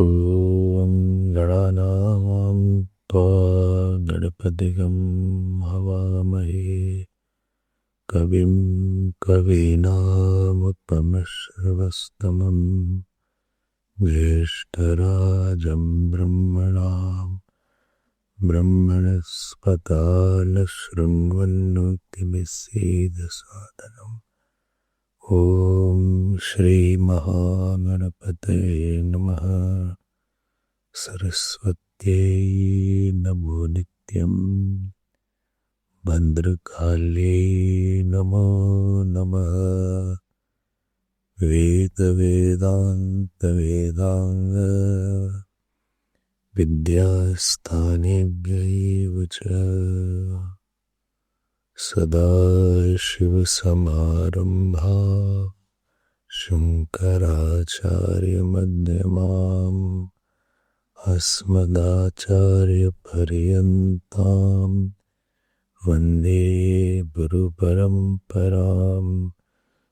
ॐ गणानां त्वा गणपतिगं हवामहे कविं कवीनामुपमश्रवस्तमं ज्येष्ठराजं ब्रह्मणस्पतालशृण्वन्नोतिभिस्सीदसादनम् ॐ श्रीमहागणपतये नमः। सरस्वत्यै नमो नित्यम्। भद्रकाल्यै नमो नमः। वेदवेदान्तवेदाङ्ग विद्यास्थानेभ्यैव च सदाशिवसमारम्भा शङ्कराचार्यमध्यमाम् अस्मदाचार्यपर्यन्ताम् वन्दे गुरुपरम्पराम्।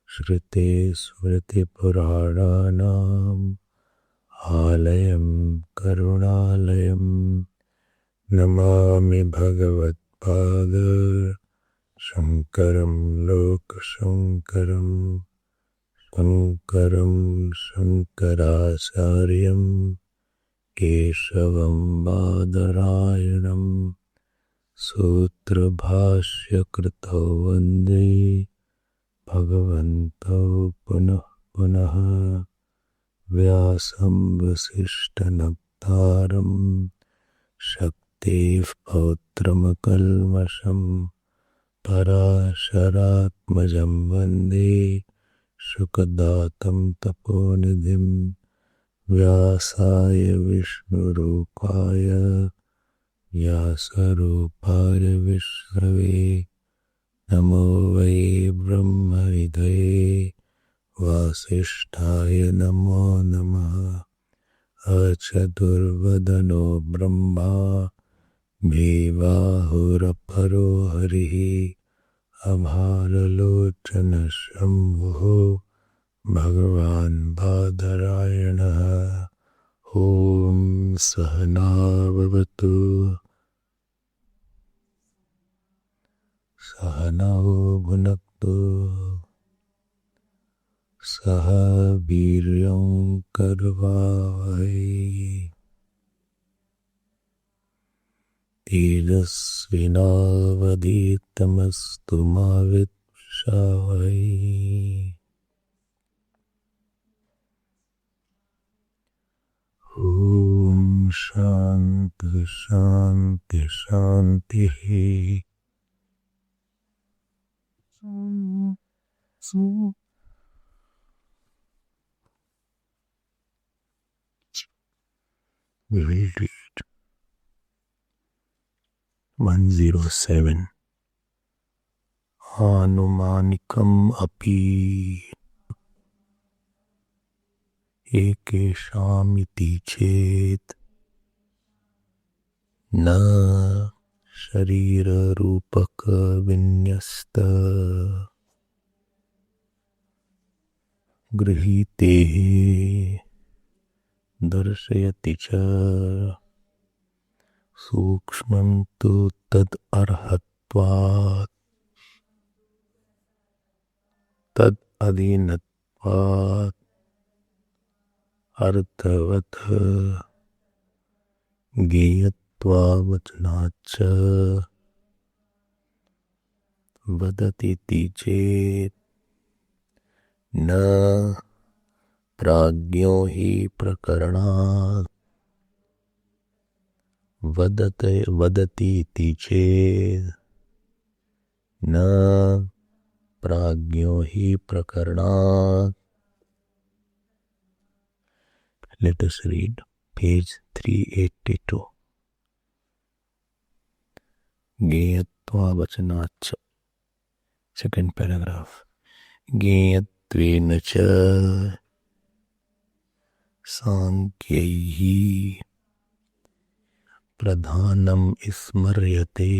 श्रुते स्मृतिपुराणानाम् आलयं करुणालयं नमामि भगवत्पाद शङ्करं लोकशङ्करं शङ्करं शङ्कराचार्यं केशवं बादरायणं सूत्रभाष्यकृतौ वन्दे भगवन्तौ पुनः पुनः। व्यासं वसिष्ठनप्तारं शक्तेः पौत्रमकल्मषम् पराशरात्मजं वन्दे शुकदातं तपोनिधिं। व्यासाय विष्णुरूपाय व्यासरूपाय विष्णवे नमो वै ब्रह्मविदये वासिष्ठाय नमो नमः। अचतुर्वदनो ब्रह्मा द्विबाहुरपरो हरिः अभाललोचनशम्भुः भगवान् बादरायणः। ॐ सहना भवतु सहनौ भुनक्तु सह वीर्यं करवावहै तेजस्विनावधीतमस्तु मा विद्विषावहै। ॐ शान्ति शान्ति शान्तिः। We will read 107. Anumanikam api ekeshamiti chet na sharira rupaka vinyasta grihitehe darshayati cha सूक्ष्मं तु तद् अर्हत्वात् तद् अधीनत्वात् अर्थवत् ज्ञेयत्वावचनाच्च वदतीति चेत् न प्राज्ञो हि प्रकरणात् वदतीति चेत् न प्राज्ञो हि प्रकरणात्। Let us read page 382. ज्ञेयत्वावचनाच्च. Second paragraph. ज्ञेयत्वेन च सांख्यैः प्रधानम् स्मर्यते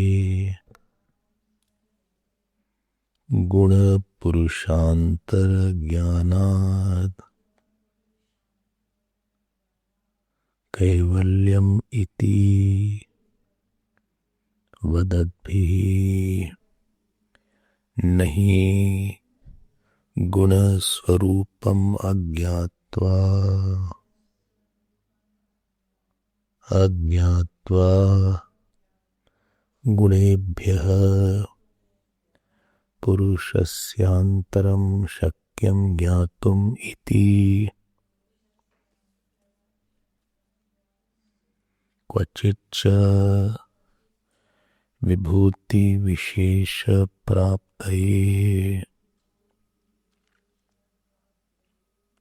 गुणपुरुषान्तरज्ञानात् कैवल्यम इति वदद्भिः नहीं गुणस्वरूपम अज्ञात्वा गुणेभ्यः पुरुषस्यान्तरं शक्यं ज्ञातुम् इति क्वचिच्च विभूति विशेष प्राप्तये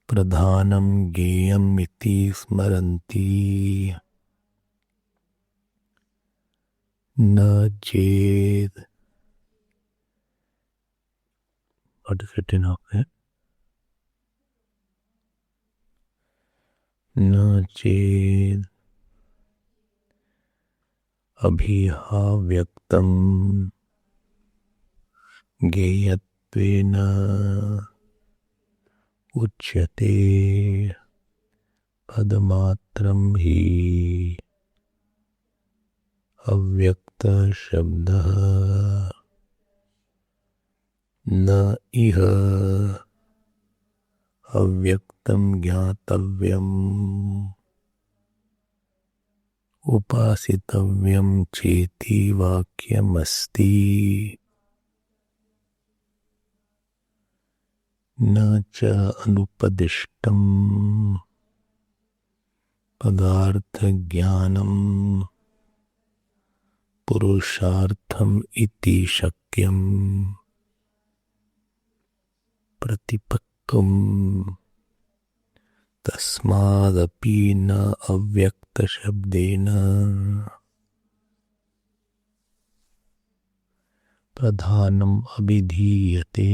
प्रधानं ज्ञेयम् इति स्मरन्ति न चेत् what is written of it? न चेत् अभिहाव्यक्तं ज्ञेयत्वेन उच्यते पदमात्रं हि अव्यक्तशब्दः न इह अव्यक्तं ज्ञातव्यम् उपासितव्यं चेति वाक्यमस्ति न च अनुपदिष्टं पदार्थज्ञानं पुरुषार्थम् इति शक्यम् प्रतिपत्तुम् तस्मादपि न अव्यक्तशब्देन प्रधानम् अभिधीयते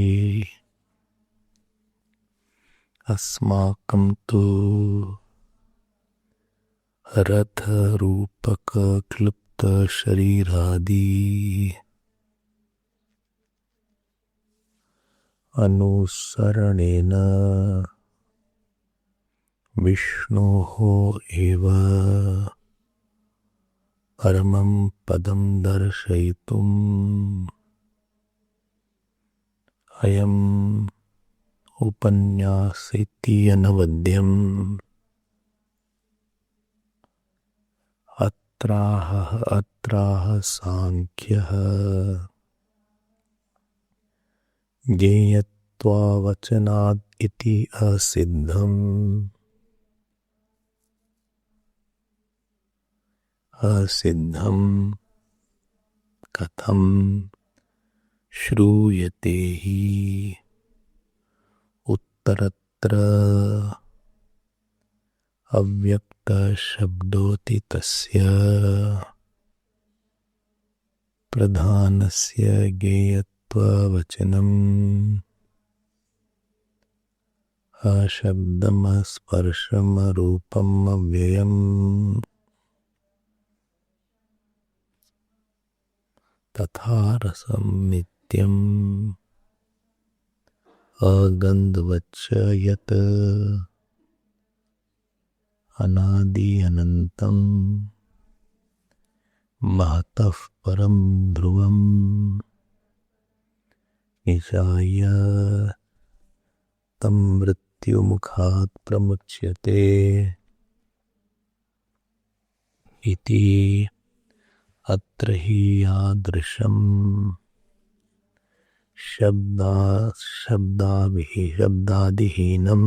अस्माकं तु रथरूपकक्लुप्तशरीरादि अनुसरणेन विष्णोः एव परमं पदं दर्शयितुम् अयम् उपन्यासेति अनवद्यम् अत्राह सांख्यः ज्ञेयत्वावचनात् इति असिद्धं कथं श्रूयते हि उत्तरत्र अव्यक्तशब्दोति तस्य प्रधानस्य ज्ञेयत्ववचनम् अशब्दमस्पर्शमरूपम् अव्ययम् तथा रसं नित्यम् अगन्धवच्च यत् अनादि अनन्तम् महतः परं ध्रुवम् निशाय तं मृत्युमुखात् प्रमुच्यते इति अत्र हि यादृशम् शब्दादिहीनम्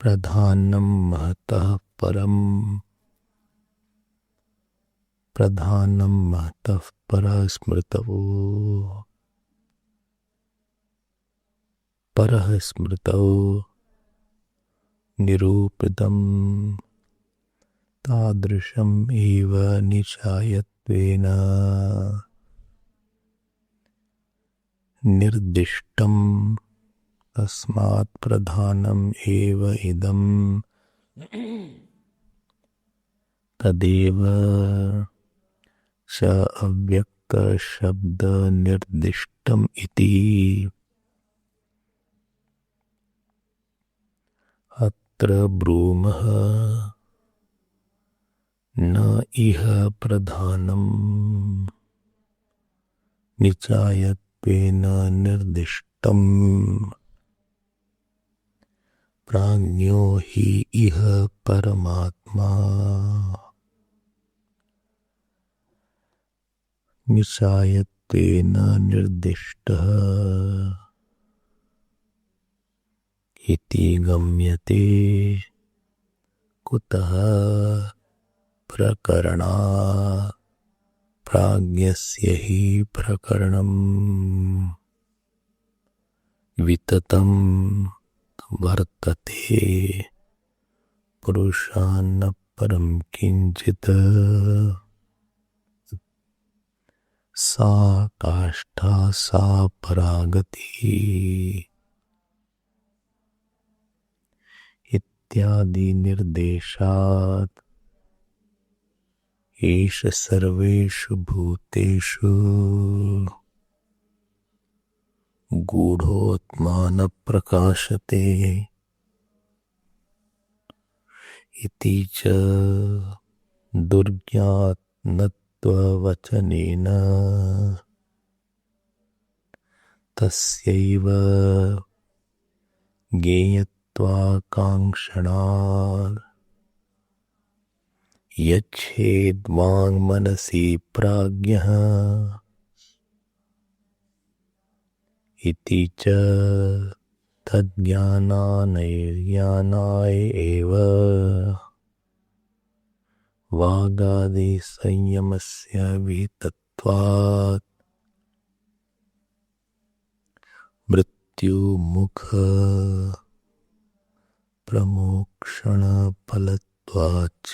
प्रधानं महतः परः स्मृतौ निरूपितम् तादृशम् एव निचायत्वेन निर्दिष्टम् तस्मात् प्रधानम् एव इदम् तदेव च अव्यक्तशब्दनिर्दिष्टम् इति यत्र ब्रूमः न इह प्रधानम् निचायत्वेन निर्दिष्टम् प्राज्ञो हि इह परमात्मा निचायत्वेन निर्दिष्टः इति गम्यते कुतः प्रकरणात् प्राज्ञस्य हि प्रकरणम् विततं वर्तते पुरुषान्न परं किंचित् सा काष्ठा सा परागति इत्यादि निर्देशात् एष सर्वेषु भूतेषु गूढोत्मान प्रकाशते इति च दुर्ज्ञातत्ववचनेन तस्यैव ज्ञेयत्वाकाङ्क्षणात् यच्छेद्वाङ्मनसि प्राज्ञः इति च तज्ज्ञानाय एव वागादिसंयमस्य विहितत्वात् मृत्युमुख प्रमोक्षणफलत्वाच्च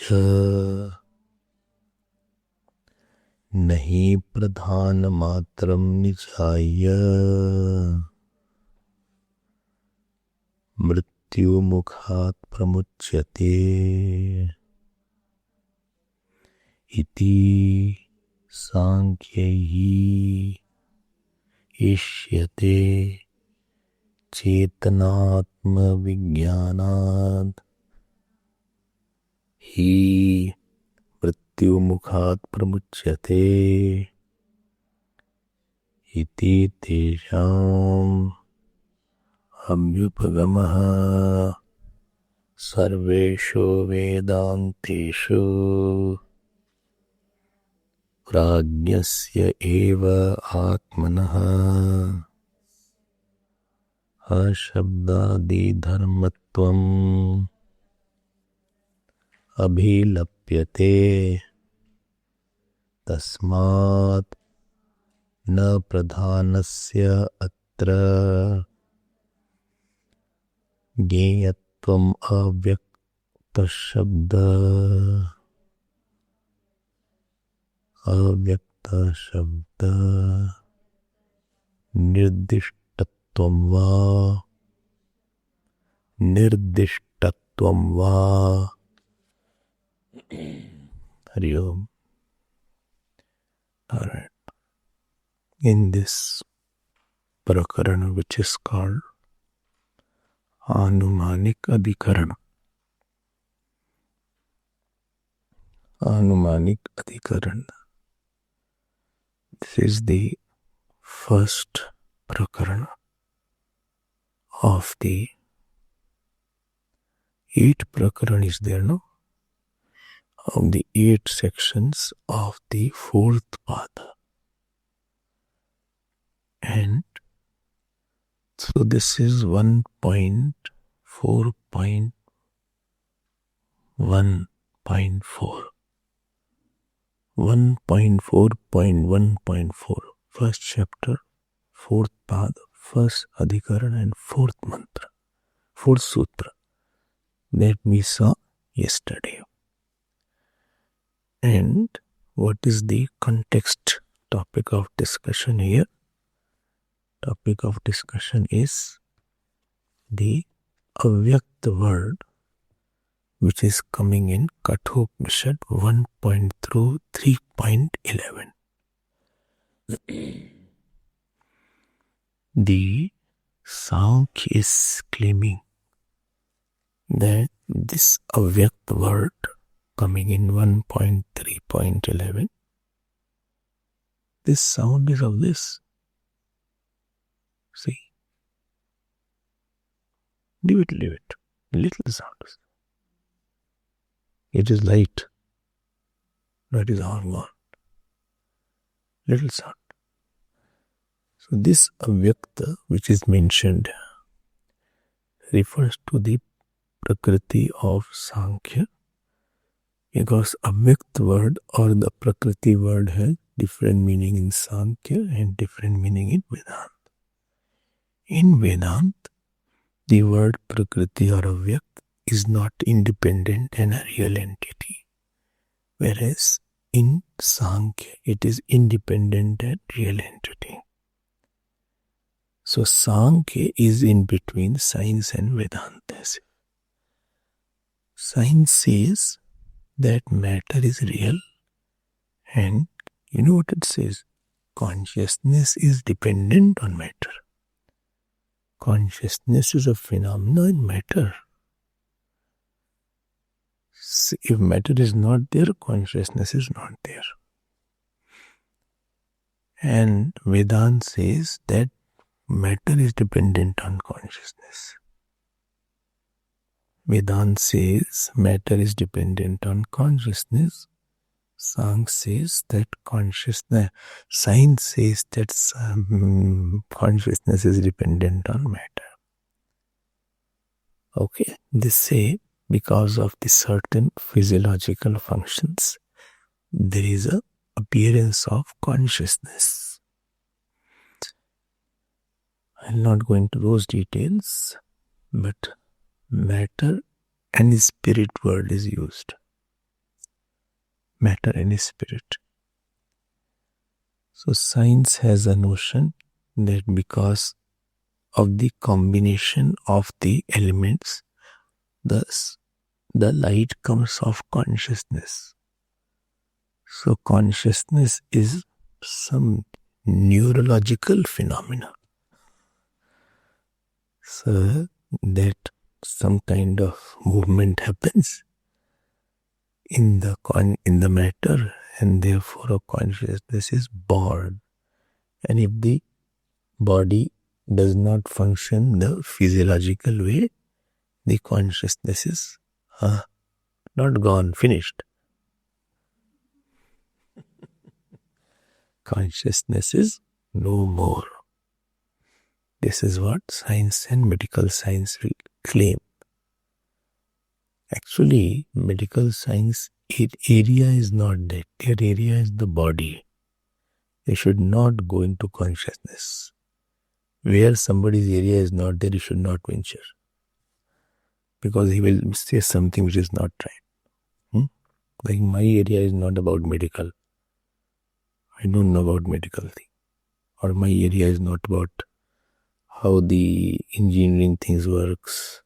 नहि प्रधानमात्रं निचाय्य मृत्युमुखात् प्रमुच्यते इति सांख्यैः इष्यते चेतनात्मविज्ञानात् हि मृत्युमुखात् प्रमुच्यते इति तेषाम् अभ्युपगमः सर्वेषु वेदान्तेषु प्राज्ञस्य एव आत्मनः अशब्दादिधर्मत्वम् अभिलप्यते तस्मात् न प्रधानस्य अत्र ज्ञेयत्वम् अव्यक्तशब्द निर्दिष्टत्वं वा Hari Om. All right. In this prakarana, which is called Anumanik Adhikarana. Anumanik Adhikarana. This is the first prakarana of the 8 prakarana is there, no? Of the 8 sections of the 4th pada. And so this is 1.4.1.4. 1.4.1.4. First chapter, 4th pada, first adhikarana and 4th mantra, 4th sutra that we saw yesterday. And what is the context topic of discussion here? Topic of discussion is the avyakta word which is coming in Kathopanishad 1.3.11. The Sankhya is claiming that this avyakt word coming in 1.3.11, this sound is of this. See? Leave it. Little sound. It is light. No, it is all gone. Little sound. So this avyakta, which is mentioned, refers to the prakriti of Sankhya, because avyakt word or the prakriti word has different meaning in Sankhya and different meaning in Vedanta. In Vedanta, the word prakriti or avyakt is not independent and a real entity, whereas in Sankhya it is independent and real entity. So Sankhya is in between science and Vedanta. Science says that matter is real, and you know what it says? Consciousness is dependent on matter. Consciousness is a phenomenon in matter. So if matter is not there, consciousness is not there. And Vedanta says that matter is dependent on consciousness. Vedanta says matter is dependent on consciousness. Sankhya says that consciousness, science says that consciousness is dependent on matter. Okay, they say because of the certain physiological functions, there is a appearance of consciousness. I'll not go into those details, but matter and spirit word is used. Matter and spirit. So science has a notion that because of the combination of the elements, thus the light comes of consciousness. So consciousness is some neurological phenomena. So that some kind of movement happens in the matter, and therefore a consciousness is born. And if the body does not function the physiological way, the consciousness is not gone, finished. Consciousness is no more. This is what science and medical science will claim. Actually, medical science area is not that. Their area is the body. They should not go into consciousness. Where somebody's area is not there, you should not venture. Because he will say something which is not right. Like my area is not about medical. I don't know about medical thing. Or my area is not about how the engineering things works.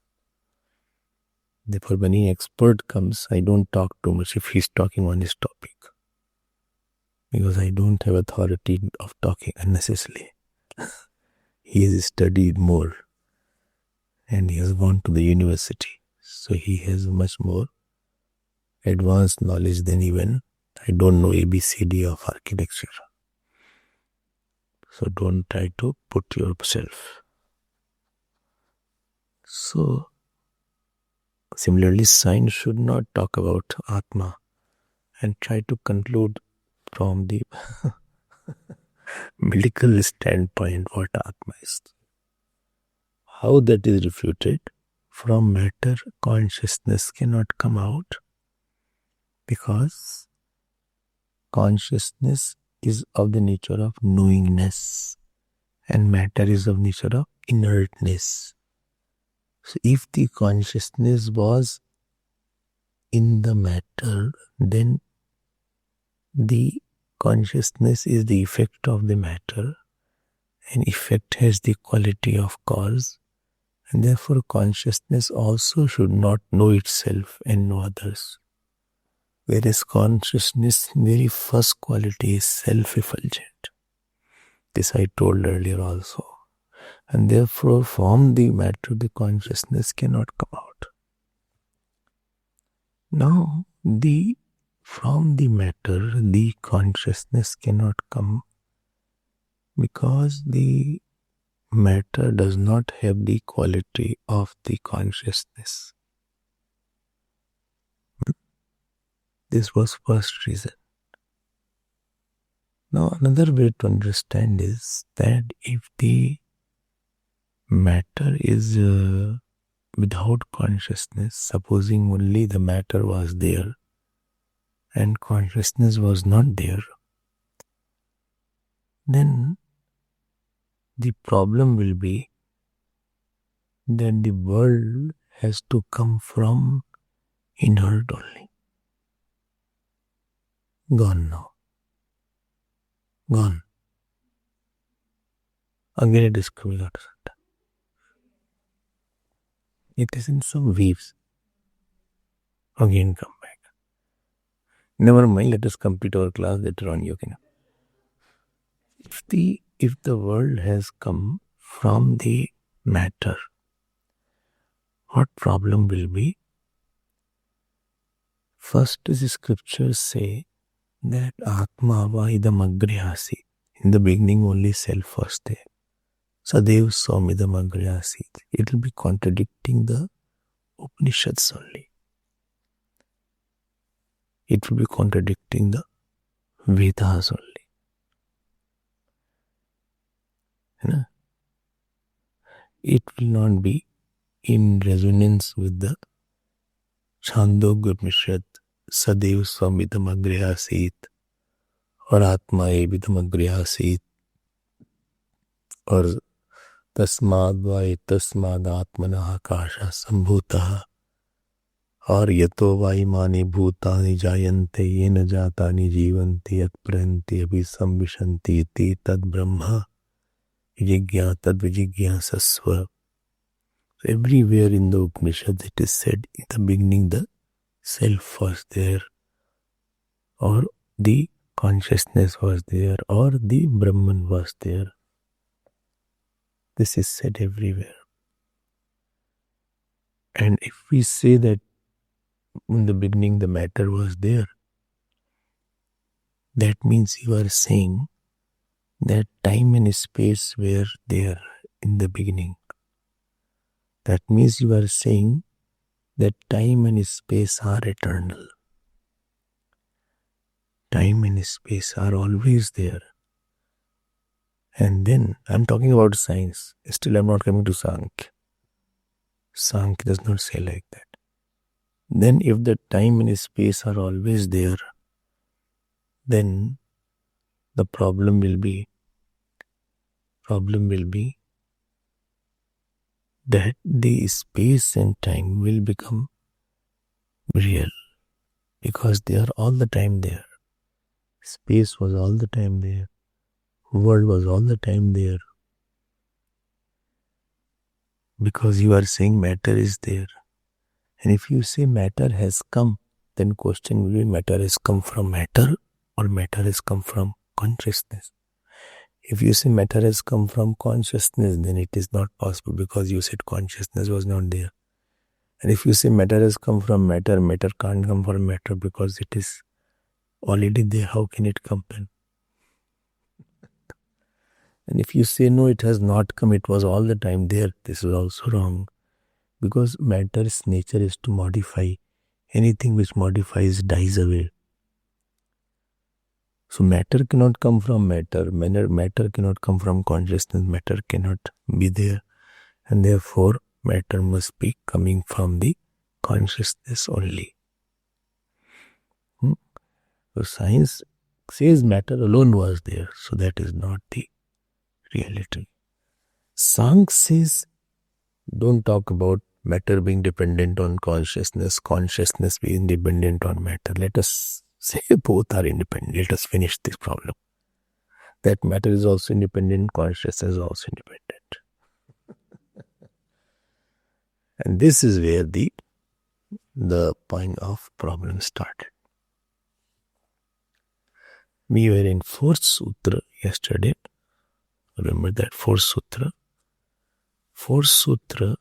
Therefore, when an expert comes, I don't talk too much if he's talking on his topic. Because I don't have authority of talking unnecessarily. He has studied more. And he has gone to the university. So he has much more advanced knowledge than even I don't know ABCD of architecture. So don't try to put yourself. So similarly, science should not talk about Atma and try to conclude from the medical standpoint what Atma is. How that is refuted? From matter, consciousness cannot come out because consciousness is of the nature of knowingness and matter is of nature of inertness. So if the consciousness was in the matter, then the consciousness is the effect of the matter, and effect has the quality of cause, and therefore consciousness also should not know itself and know others. Whereas consciousness, very first quality is self-effulgent. This I told earlier also. And therefore from the matter the consciousness cannot come out. Now, from the matter, the consciousness cannot come because the matter does not have the quality of the consciousness. This was first reason. Now, another way to understand is that if the matter is without consciousness, supposing only the matter was there and consciousness was not there, then the problem will be that the world has to come from inert only. Gone now. Gone. Again it is coming out. It is in some waves. Again come back. Never mind, let us complete our class later on. You can. If the world has come from the matter, what problem will be? First, the scriptures say that Atma va idam agre asit. In the beginning, only self was there. Sadev Swami idam agre asit. It will be contradicting the Upanishads only. It will be contradicting the Vedas only. It will not be in resonance with the Chandogya Upanishad, Sadev Swami idam agre asit, or Atma evidam agre asit, or Tasmad va etasmad atmanah akasha sambhutah, or yato va imani bhutani jayante yena jatani jivanti yat prayanti abhisambhishanti iti tad brahma vijigya tad vijigyasasva. Everywhere in the Upanishad it is said in the beginning the self was there, or the consciousness was there, or the Brahman was there. This is said everywhere. And if we say that in the beginning the matter was there, that means you are saying that time and space were there in the beginning. That means you are saying that time and space are eternal. Time and space are always there. And then, I'm talking about science. Still, I'm not coming to Sankhya. Sankhya does not say like that. Then, if the time and space are always there, then the problem will be that the space and time will become real, because they are all the time there. Space was all the time there. World was all the time there. Because you are saying matter is there. And if you say matter has come, then question will be matter has come from matter or matter has come from consciousness. If you say matter has come from consciousness, then it is not possible because you said consciousness was not there. And if you say matter has come from matter, matter can't come from matter because it is already there. How can it come then? And if you say no, it has not come, it was all the time there, this is also wrong. Because matter's nature is to modify. Anything which modifies dies away. So matter cannot come from matter. Matter cannot come from consciousness. Matter cannot be there. And therefore, matter must be coming from the consciousness only. So science says matter alone was there. So that is not the reality. Sankhya says, don't talk about matter being dependent on consciousness, consciousness being dependent on matter. Let us say both are independent. Let us finish this problem. That matter is also independent, consciousness is also independent. And this is where the point of problem started. We were in 4th Sutra yesterday. Remember that 4th Sutra? 4th Sutra,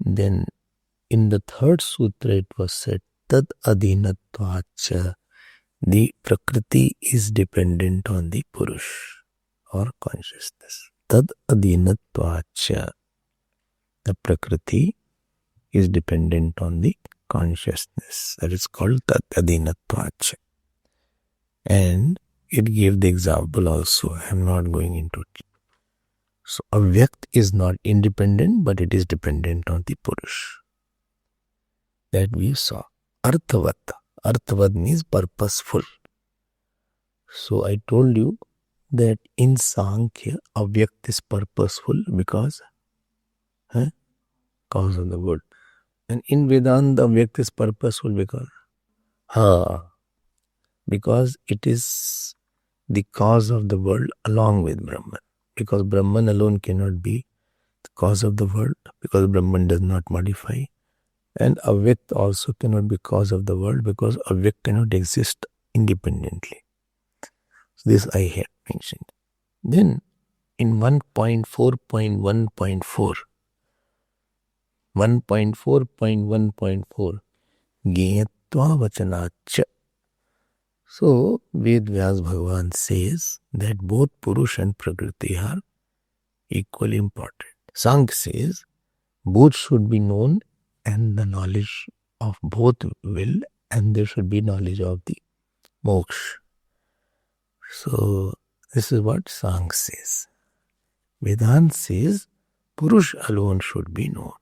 then in the 3rd Sutra it was said tad adhinatvacha. The Prakriti is dependent on the Purush or consciousness. Tad adhinatvacha. The Prakriti is dependent on the consciousness. That is called tad adhinatvacha. And it gave the example also. I am not going into it. So Avyakt is not independent, but it is dependent on the Purush. That we saw. Arthavat. Arthavat means purposeful. So I told you that in Sankhya, Avyakt is purposeful because cause of the world. And in Vedanta, Avyakt is purposeful because it is the cause of the world along with Brahman. Because Brahman alone cannot be the cause of the world, because Brahman does not modify. And Avyakt also cannot be cause of the world, because Avyakt cannot exist independently. So this I had mentioned. Then in 1.4.1.4, 1.4.1.4, Geyatva Vachanacha. So Ved Vyas Bhagavan says that both Purush and Prakriti are equally important. Sankhya says both should be known, and the knowledge of both will, and there should be knowledge of the moksha. So this is what Sankhya says. Vedanta says Purush alone should be known.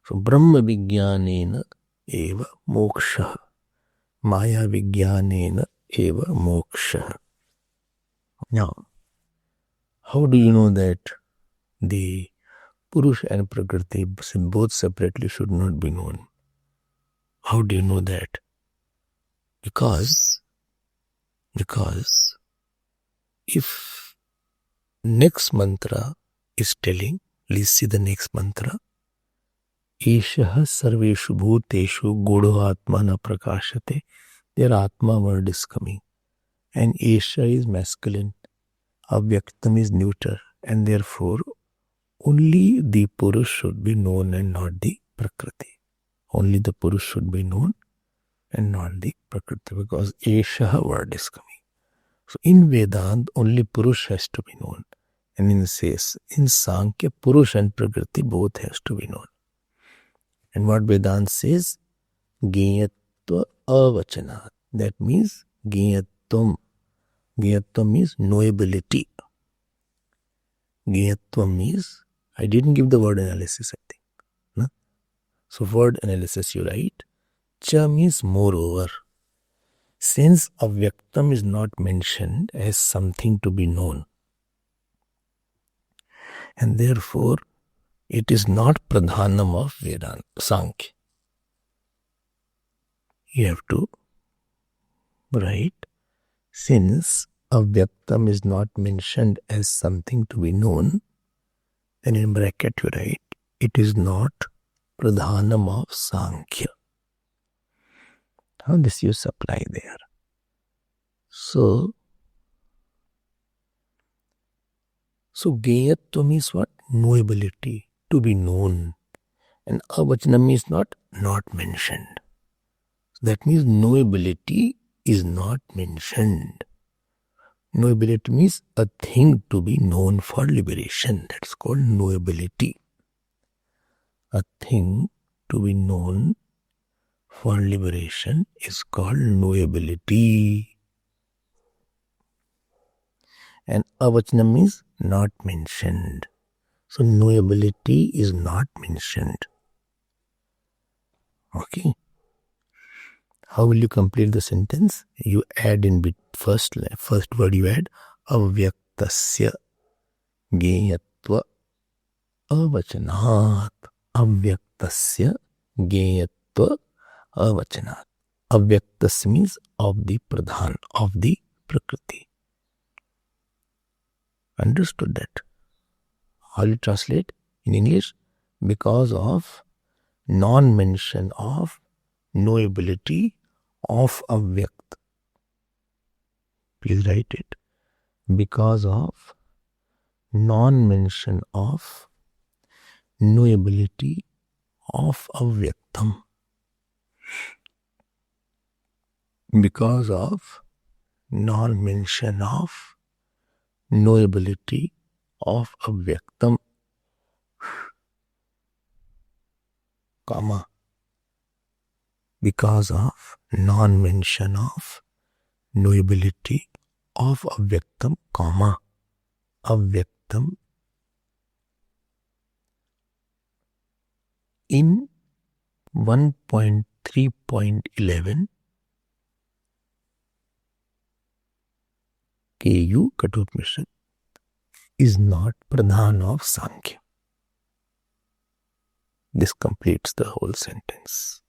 So Brahma Vijnanena eva moksha. Maya Vijnanena eva moksha. Now, how do you know that the Purush and Prakriti both separately should not be known? How do you know that? Because if next mantra is telling, please see the next mantra, Eshaha sarveshu bhuteshu gudo atma na prakashate. Their atma word is coming. And Esha is masculine, Avyaktam is neuter, and therefore only the Purush should be known and not the Prakriti. Only the Purush should be known and not the Prakriti, because Esha word is coming. So in Vedanta, only Purush has to be known. And in Sankhya, Purush and Prakriti both has to be known. And what Vedanta says, Geyatva avachanat. That means Geyatvam. Geyatvam means knowability. Geyatvam means, I didn't give the word analysis, I think. No? So word analysis you write. Cha means moreover. Since Avyaktam is not mentioned as something to be known, and therefore it is not pradhanam of Vedanta, Sankhya. You have to write, since Avyaktam is not mentioned as something to be known, then in bracket you write, it is not pradhanam of Sankhya. How this you supply there? So Geyatva means what? Knowability, to be known. And avachanam means not mentioned. That means knowability is not mentioned. Knowability means a thing to be known for liberation. That's called knowability. A thing to be known for liberation is called knowability. And avachanam means not mentioned. So knowability is not mentioned. Okay. How will you complete the sentence? You add in first word you add avyaktasya geyatva avachanat. Avyaktasya geyatva avachanat. Avyaktasya means of the pradhan, of the prakriti. Understood that? How you translate in English? Because of non-mention of knowability of Avyakt. Please write it. Because of non-mention of knowability of Avyaktam. because of non-mention of knowability of avyaktam, comma, because of non-mention of knowability of avyaktam, comma, avyaktam in 1.3.11 KU Kathopanishad is not pradhan of Sankhya. This completes the whole sentence.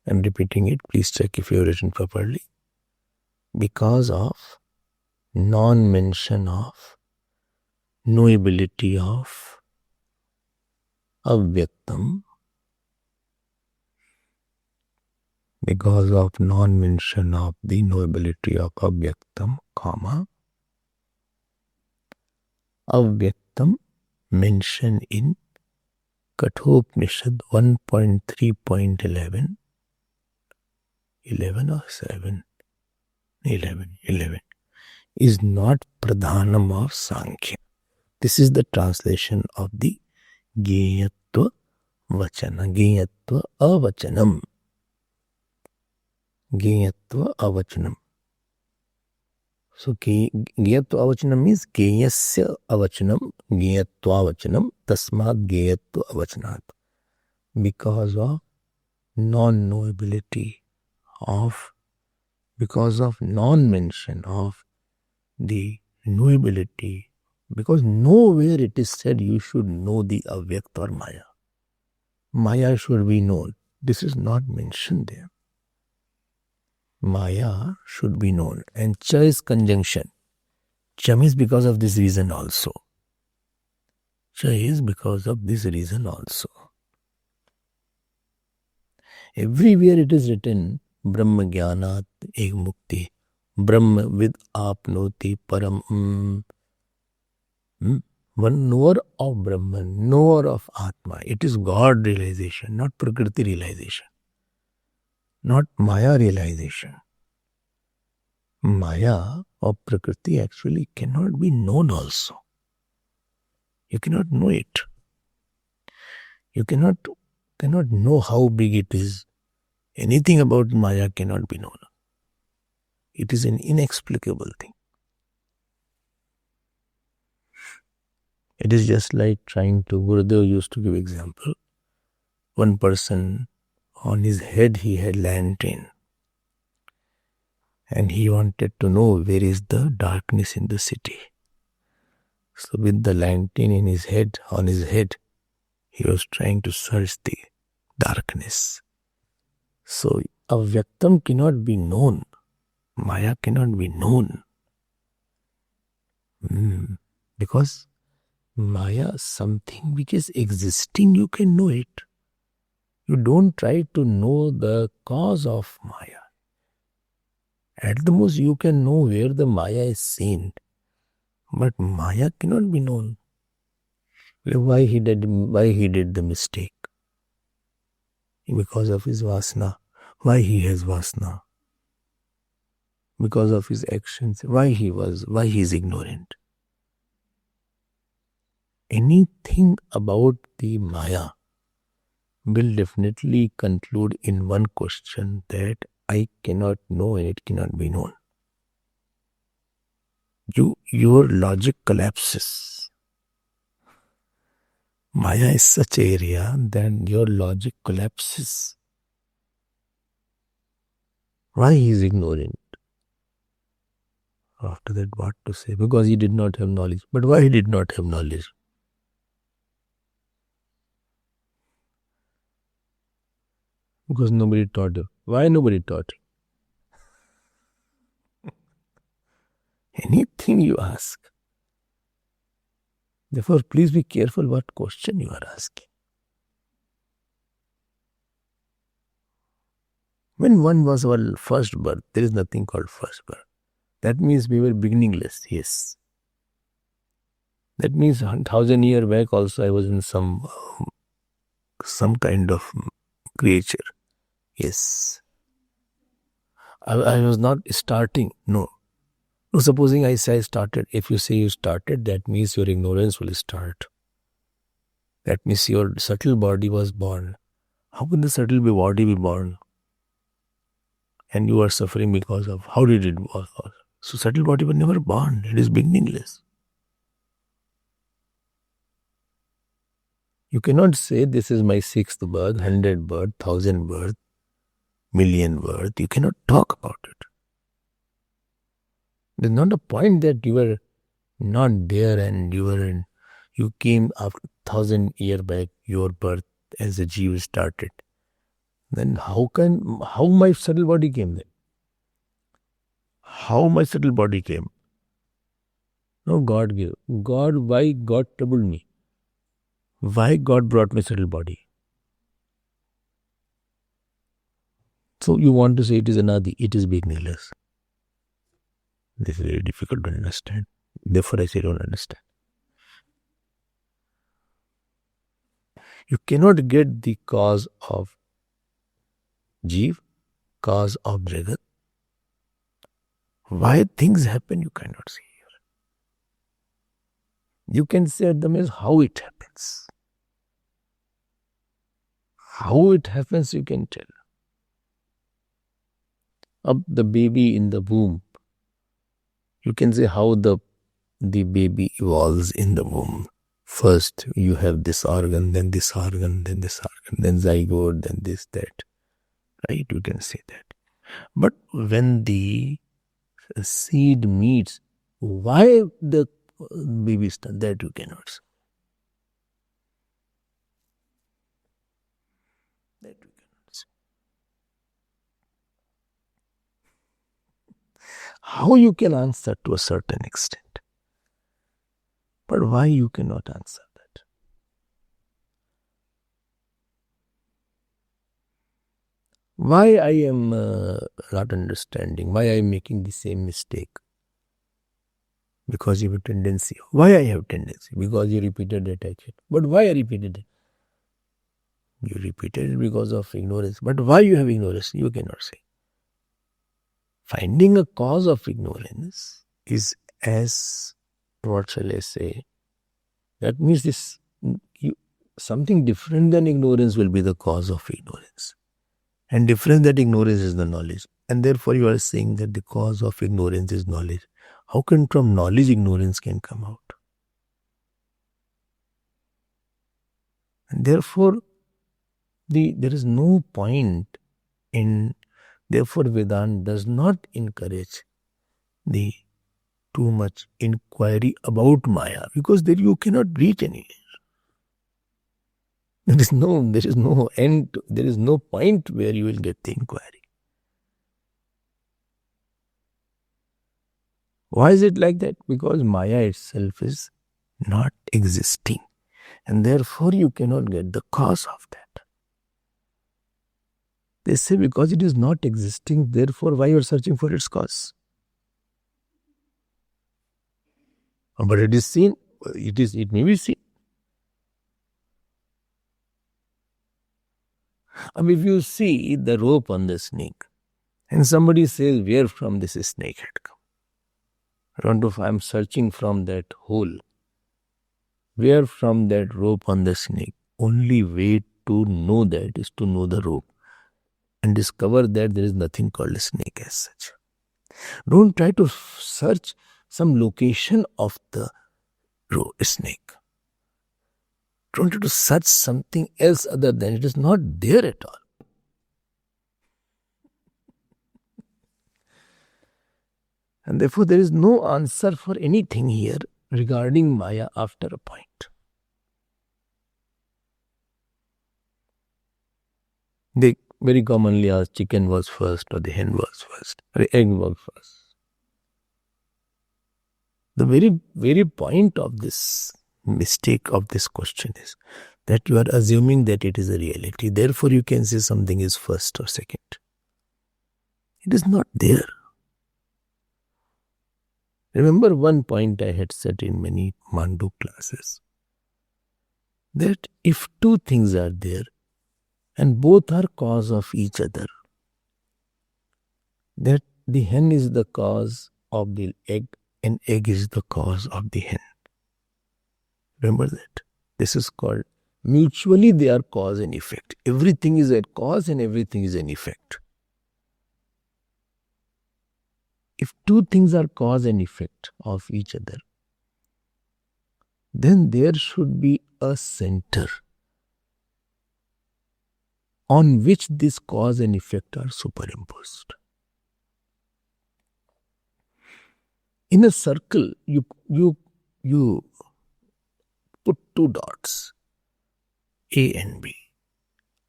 I'm repeating it. Please check if you have written properly. Because of non-mention of knowability of avyaktam, because of non-mention of the knowability of avyaktam, comma, avyaktam mentioned in Kathopanishad 1.3.11, 11 or 7, 11, is not pradhanam of Sankhya. This is the translation of the Geyatva Vachana, Geyatva Avachanam. Geyatva Avachanam. So, Geyatva Avachanam means Geyasya Avachanam, Geyatva Avachanam, Tasmad Geyatva Avachanat. Because of non-knowability of, because of non-mention of the knowability, because nowhere it is said you should know the avyakt or Maya. Maya should be known. This is not mentioned there. Maya should be known. And cha is conjunction. Cha is because of this reason also. Cha is because of this reason also. Everywhere it is written, Brahma Jnanat Ek Mukti. Brahma vid apnoti param. One knower of Brahman, knower of Atma. It is God realization, not Prakriti realization. Not Maya realization. Maya or Prakriti actually cannot be known also. You cannot know it. You cannot know how big it is. Anything about Maya cannot be known. It is an inexplicable thing. It is just like trying to, Gurudev used to give example. One person, on his head he had lantern. And he wanted to know where is the darkness in the city. So with the lantern in his head, on his head, he was trying to search the darkness. So avyaktam cannot be known. Maya cannot be known. Because Maya is something which is existing, you can know it. You don't try to know the cause of Maya. At the most you can know where the Maya is seen. But Maya cannot be known. Why he did the mistake? Because of his vasana. Why he has vasana? Because of his actions. Why he is ignorant? Anything about the Maya will definitely conclude in one question, that I cannot know and it cannot be known. Your logic collapses. Maya is such an area that your logic collapses. Why he is ignorant? After that, what to say? Because he did not have knowledge. But why he did not have knowledge? Because nobody taught him. Why nobody taught him? Anything you ask. Therefore, please be careful what question you are asking. When one was our first birth, there is nothing called first birth. That means we were beginningless, yes. That means 1,000 years back also I was in some kind of creature. Yes. I was not starting. No. No, supposing I say I started. If you say you started, that means your ignorance will start. That means your subtle body was born. How can the subtle body be born? And you are suffering because of, how did it work? So subtle body was never born. It is beginningless. You cannot say this is my 6th birth, 100th birth, 1000th birth, million birth. You cannot talk about it. There's not a point that you were not there and you came after 1000 years back, your birth as a Jeev started. Then how my subtle body came then? How my subtle body came? No, God gave. Why God troubled me? Why God brought my subtle body? So you want to say it is anadi, it is beginningless. This is very difficult to understand. Therefore I say don't understand. You cannot get the cause of Jeev, cause of Jagat. Why things happen you cannot see here. You can say at the means how it happens. How it happens you can tell. Of the baby in the womb, you can say how the baby evolves in the womb. First you have this organ, then this organ, then this organ, then zygote, then this, that. Right? You can say that. But when the seed meets, why the baby is done, that you cannot say. That you cannot say. How you can answer to a certain extent. But why you cannot answer that? Why I am not understanding, why I am making the same mistake? Because you have a tendency. Why I have tendency? Because you repeated that action. But why I repeated it? You repeated it because of ignorance. But why you have ignorance? You cannot say. Finding a cause of ignorance is as, what shall I say? That means this something different than ignorance will be the cause of ignorance. And different than ignorance is the knowledge. And therefore you are saying that the cause of ignorance is knowledge. How can from knowledge ignorance can come out? And therefore there is no point in, therefore Vedanta does not encourage the too much inquiry about Maya, because there you cannot reach anywhere. There is no end, there is no point where you will get the inquiry. Why is it like that? Because Maya itself is not existing, and therefore you cannot get the cause of that. They say because it is not existing, therefore why you are searching for its cause? But it is seen, it may be seen. If you see the rope on the snake, and somebody says, where from this snake had come? I am searching from that hole. Where from that rope on the snake? Only way to know that is to know the rope and discover that there is nothing called a snake as such. Don't try to search some location of the snake. Don't try to search something else other than it is not there at all. And therefore there is no answer for anything here regarding Maya after a point. They very commonly ask chicken was first or the hen was first or the egg was first. The very point of this mistake of this question is that you are assuming that it is a reality. Therefore you can say something is first or second. It is not there. Remember one point I had said in many Mandu classes, that if two things are there and both are cause of each other, that the hen is the cause of the egg and egg is the cause of the hen. Remember that. This is called mutually they are cause and effect. Everything is a cause and everything is an effect. If two things are cause and effect of each other, then there should be a center on which this cause and effect are superimposed. In a circle, you put two dots, A and B.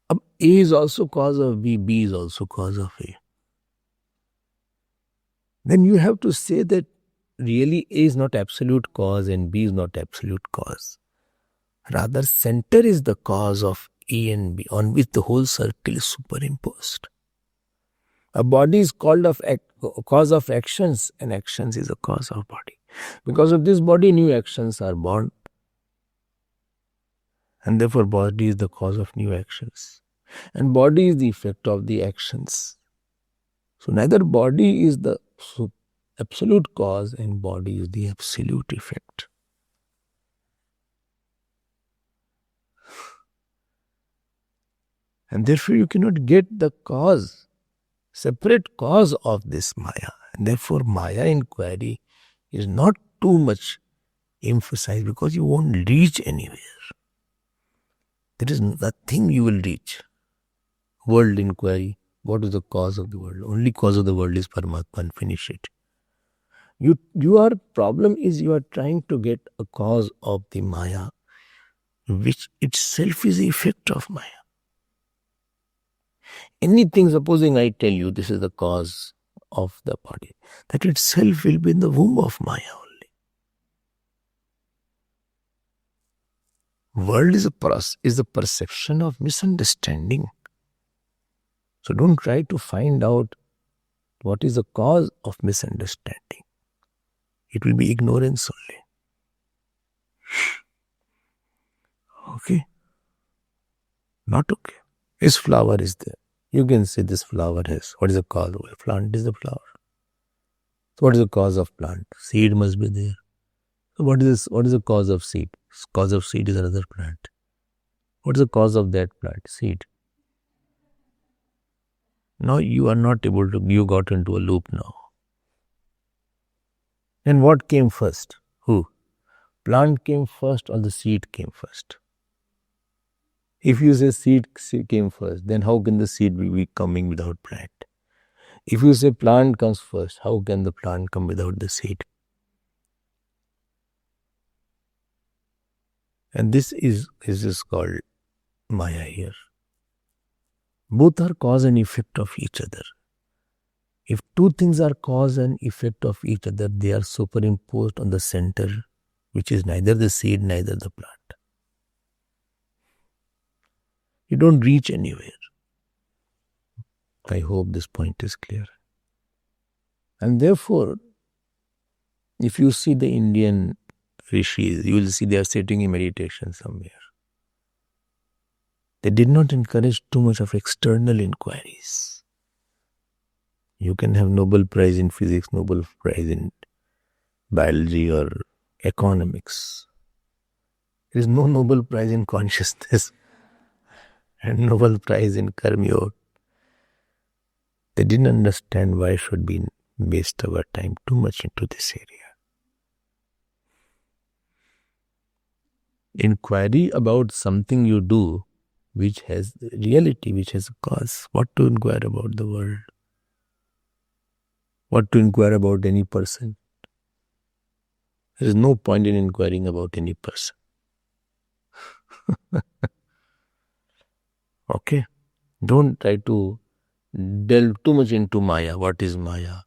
A is also cause of B, B is also cause of A. Then you have to say that really A is not absolute cause and B is not absolute cause. Rather, center is the cause of A and B on which the whole circle is superimposed. A body is called a cause of actions and actions is a cause of body. Because of this body, new actions are born. And therefore, body is the cause of new actions. And body is the effect of the actions. So neither body is the absolute cause and body is the absolute effect. And therefore, you cannot get the cause, separate cause of this Maya. And therefore, Maya inquiry is not too much emphasized because you won't reach anywhere. There is nothing you will reach. World inquiry. What is the cause of the world? Only cause of the world is Paramatma and finish it. Your problem is you are trying to get a cause of the Maya, which itself is the effect of Maya. Anything, supposing I tell you this is the cause of the body, that itself will be in the womb of Maya only. World is a perception of misunderstanding. So don't try to find out what is the cause of misunderstanding. It will be ignorance only. Okay? Not okay. This flower is there. You can say this flower has. What is the cause? Well, plant is the flower. So what is the cause of plant? Seed must be there. So what is the cause of seed? Cause of seed is another plant. What is the cause of that plant? Seed. Now you are not able to, you got into a loop now. And what came first? Who? Plant came first or the seed came first? If you say seed came first, then how can the seed be coming without plant? If you say plant comes first, how can the plant come without the seed? And this is called Maya here. Both are cause and effect of each other. If two things are cause and effect of each other, they are superimposed on the center, which is neither the seed, neither the plant. You don't reach anywhere. I hope this point is clear. And therefore, if you see the Indian rishis, you will see they are sitting in meditation somewhere. They did not encourage too much of external inquiries. You can have Nobel Prize in physics, Nobel Prize in biology or economics. There is no Nobel Prize in consciousness and Nobel Prize in karma yoga. They didn't understand why should we waste our time too much into this area. Inquiry about something you do which has reality, which has a cause. What to inquire about the world? What to inquire about any person? There is no point in inquiring about any person. Okay? Don't try to delve too much into Maya. What is Maya?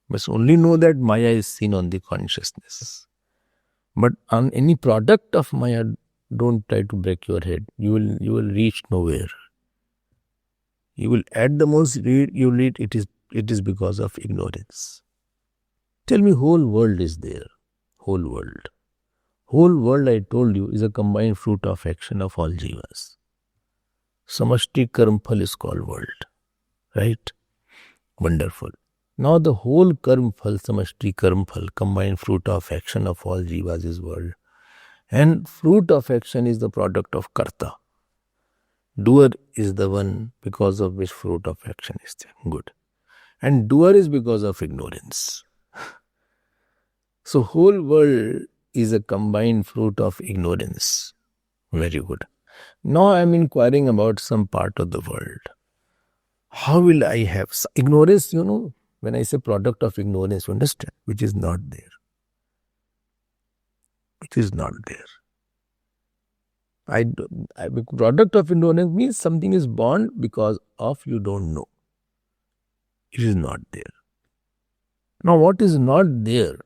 Must only know that Maya is seen on the consciousness. But on any product of Maya, don't try to break your head. You will reach nowhere. You will at the most read it is because of ignorance. Tell me, whole world is there. Whole world. Whole world, I told you, is a combined fruit of action of all jivas. Samashti Karmphal is called world. Right? Wonderful. Now the whole karma phal, samashti karma phal, combined fruit of action of all jivas is world. And fruit of action is the product of karta. Doer is the one because of which fruit of action is there. Good. And doer is because of ignorance. So whole world is a combined fruit of ignorance. Very good. Now I am inquiring about some part of the world. How will I have ignorance, when I say product of ignorance, you understand, which is not there. Which is not there. Product of ignorance means something is born because of you don't know. It is not there. Now what is not there?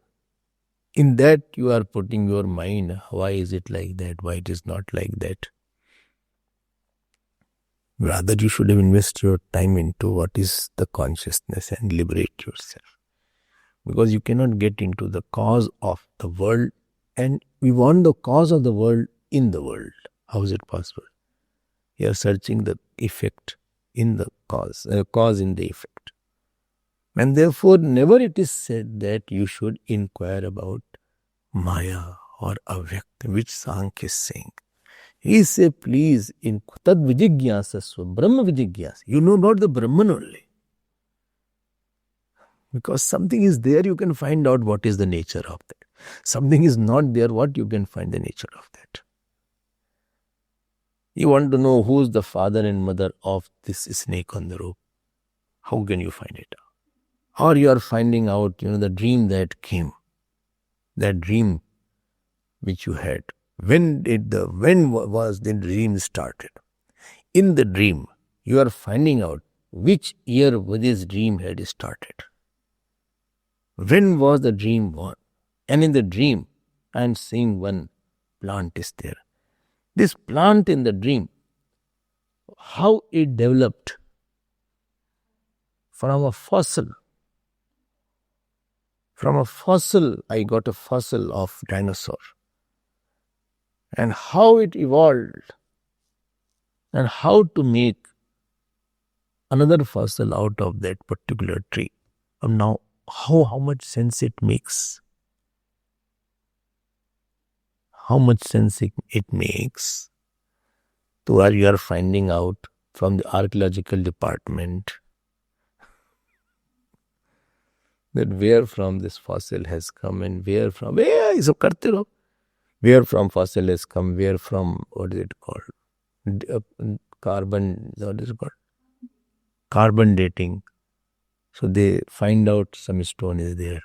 In that you are putting your mind, why is it like that? Why it is not like that? Rather you should have invested your time into what is the consciousness and liberate yourself. Because you cannot get into the cause of the world, and we want the cause of the world in the world. How is it possible? You are searching the effect in the cause in the effect. And therefore, never it is said that you should inquire about Maya or Avyakta, which Sankhya is saying. He says, please, in Tad Vijigyasasva, Brahma Vijigyas. You know about the Brahman only. Because something is there, you can find out what is the nature of that. Something is not there, what you can find the nature of that. You want to know who is the father and mother of this snake on the rope. How can you find it out? Or you are finding out, the dream that came. That dream which you had. When was the dream started? In the dream, you are finding out which year this dream had started. When was the dream born? And in the dream, I am seeing one plant is there. This plant in the dream, how it developed from a fossil. From a fossil, I got a fossil of dinosaur. And how it evolved. And how to make another fossil out of that particular tree. And now, how much sense it makes. How much sense it makes. So you are finding out from the archaeological department that where from this fossil has come and where from fossil has come, where from, what is it called? Carbon, what is it called? Carbon dating. So they find out some stone is there.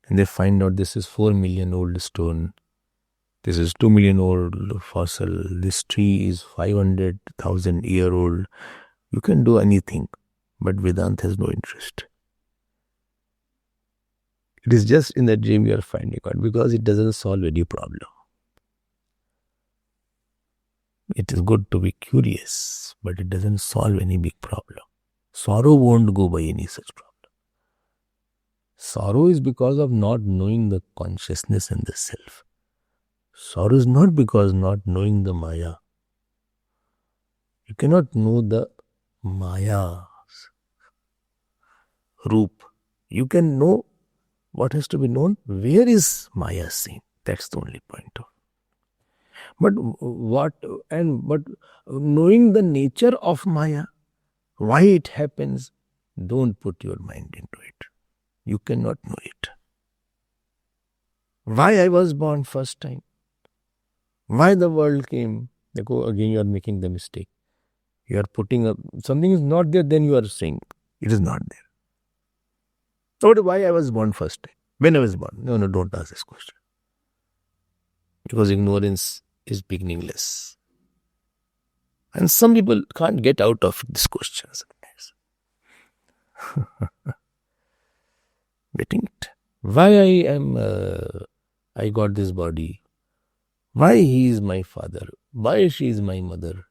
And they find out this is 4 million old stone. This is 2 million old fossil. This tree is 500,000 year old. You can do anything. But Vedanta has no interest. It is just in the dream you are finding out because it doesn't solve any problem. It is good to be curious, but it doesn't solve any big problem. Sorrow won't go by any such problem. Sorrow is because of not knowing the consciousness and the self. Sorrow is not because not knowing the Maya. You cannot know the Maya's roop. You can know what has to be known. Where is Maya seen? That's the only point of. But knowing the nature of Maya, why it happens, don't put your mind into it. You cannot know it. Why I was born first time? Why the world came? Again you are making the mistake. You are putting up, something is not there, then you are saying, it is not there. So why I was born first time? When I was born? No, don't ask this question. Because ignorance is beginningless. And some people can't get out of this question. Getting it? Why I got this body? Why he is my father? Why she is my mother?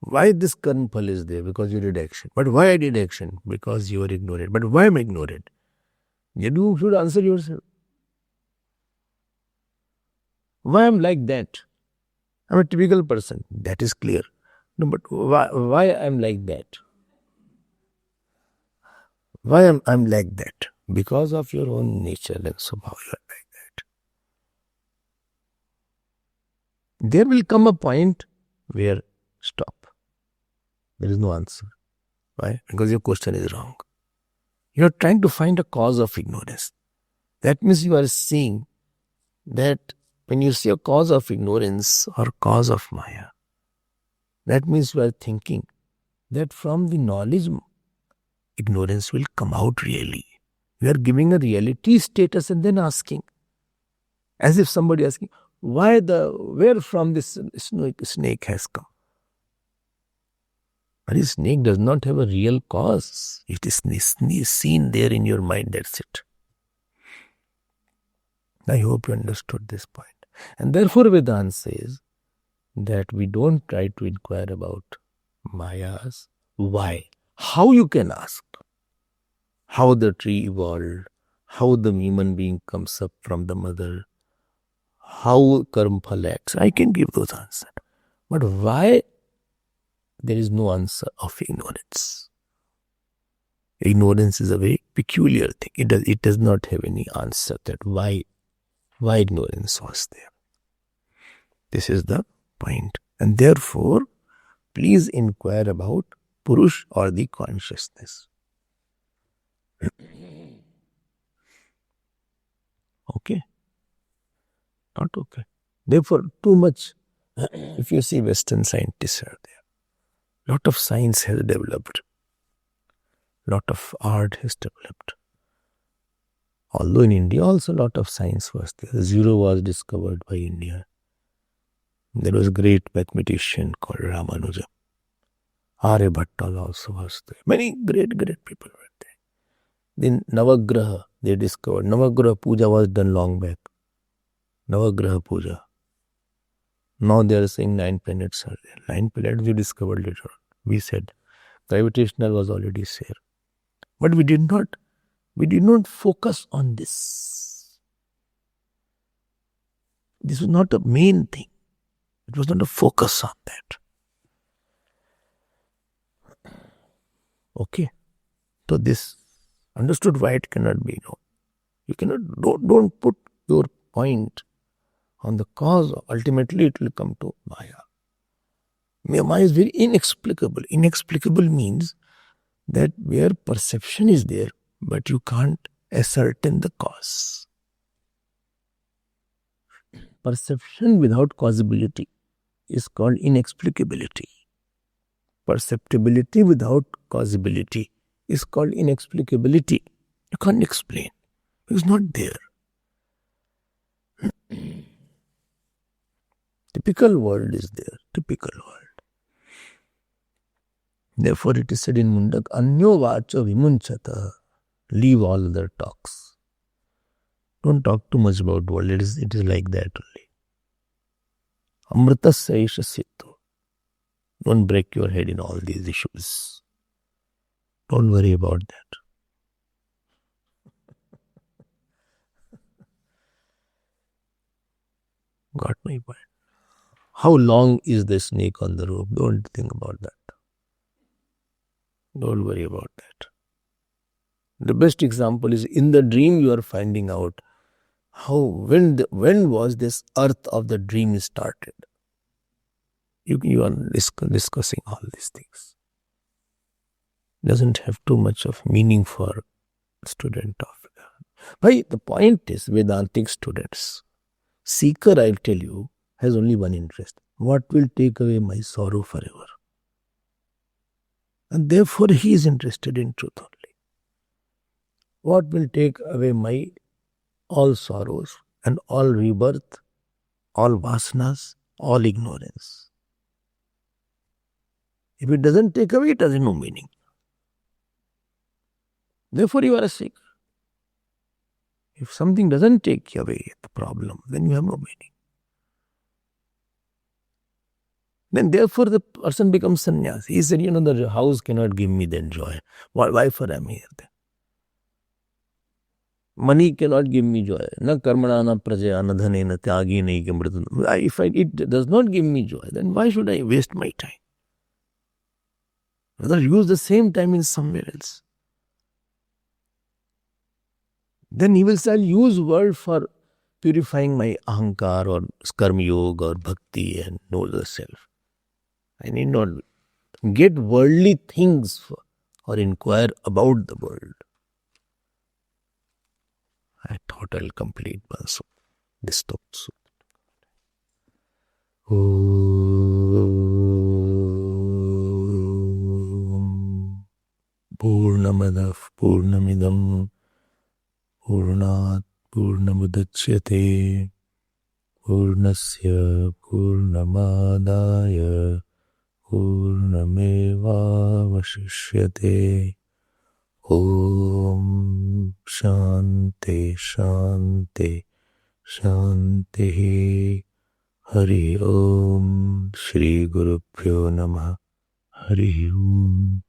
Why this karma phal is there? Because you did action. But why I did action? Because you were ignorant. But why am I ignorant? You should answer yourself. Why I'm like that? I'm a typical person. That is clear. No, but why I'm like that? Why I'm like that? Because of your own nature and somehow you are like that. There will come a point where stop. There is no answer. Why? Because your question is wrong. You are trying to find a cause of ignorance. That means you are seeing that when you see a cause of ignorance or cause of Maya, that means you are thinking that from the knowledge, ignorance will come out really. You are giving a reality status and then asking, as if somebody asking, where from this snake has come? But this snake does not have a real cause. It is seen there in your mind, that's it. I hope you understood this point. And therefore Vedanta says that we don't try to inquire about Mayas. Why? How you can ask? How the tree evolved, how the human being comes up from the mother, how karma acts. I can give those answers. But why? There is no answer of ignorance. Ignorance is a very peculiar thing. It does not have any answer that why ignorance was there. This is the point. And therefore, please inquire about Purush or the consciousness. Okay? Not okay. Therefore, too much, if you see Western scientists are there, lot of science has developed, lot of art has developed. Although in India also a lot of science was there. Zero was discovered by India. There was a great mathematician called Ramanuja. Aryabhatta also was there. Many great people were there. Then Navagraha, they discovered. Navagraha Puja was done long back. Navagraha Puja. Now they are saying 9 planets are there. 9 planets we discovered later on. We said gravitational was already there. But we did not focus on this. This was not the main thing. It was not a focus on that. Okay. So this understood why it cannot be known. You cannot, don't put your point on the cause. Ultimately it will come to Maya. Maya is very inexplicable. Inexplicable means that where perception is there, but you can't ascertain the cause. Perception without causability is called inexplicability. Perceptibility without causability is called inexplicability. You can't explain. It's not there. Typical world is there. Typical world. Therefore it is said in Mundak, Anyo vacho vimunchata. Leave all other talks. Don't talk too much about world. It is like that only. Amritasya esha siddho. Don't break your head in all these issues. Don't worry about that. Got my point. How long is the snake on the rope? Don't think about that. Don't worry about that. The best example is in the dream you are finding out when was this earth of the dream started. You are discussing all these things. Doesn't have too much of meaning for a student of Vedanta. But the point is, Vedantic students, seeker, I'll tell you, has only one interest. What will take away my sorrow forever? And therefore he is interested in truth only. What will take away my all sorrows and all rebirth, all vasanas, all ignorance? If it doesn't take away, it has no meaning. Therefore you are a seeker. If something doesn't take away the problem, then you have no meaning. Then therefore the person becomes sannyasi. He said, the house cannot give me that joy. Why for I am here then? Money cannot give me joy. Na karmana na prajaya na dhane na tyagi nahi kamrita. If it does not give me joy, then why should I waste my time? Rather use the same time in somewhere else. Then he will say, I'll use word for purifying my ahankar or karma yoga or bhakti and know the self. I need not get worldly things or inquire about the world. I thought I'll complete this thought. Om Purnamadav Purnamidam Purnat Purnamudachyate Purnasya Purnamadaya Purnameva Vashishyate. Om Shanti Shanti Shanti. Hari Om Shri Guru Pyo Namaha. Hari Om.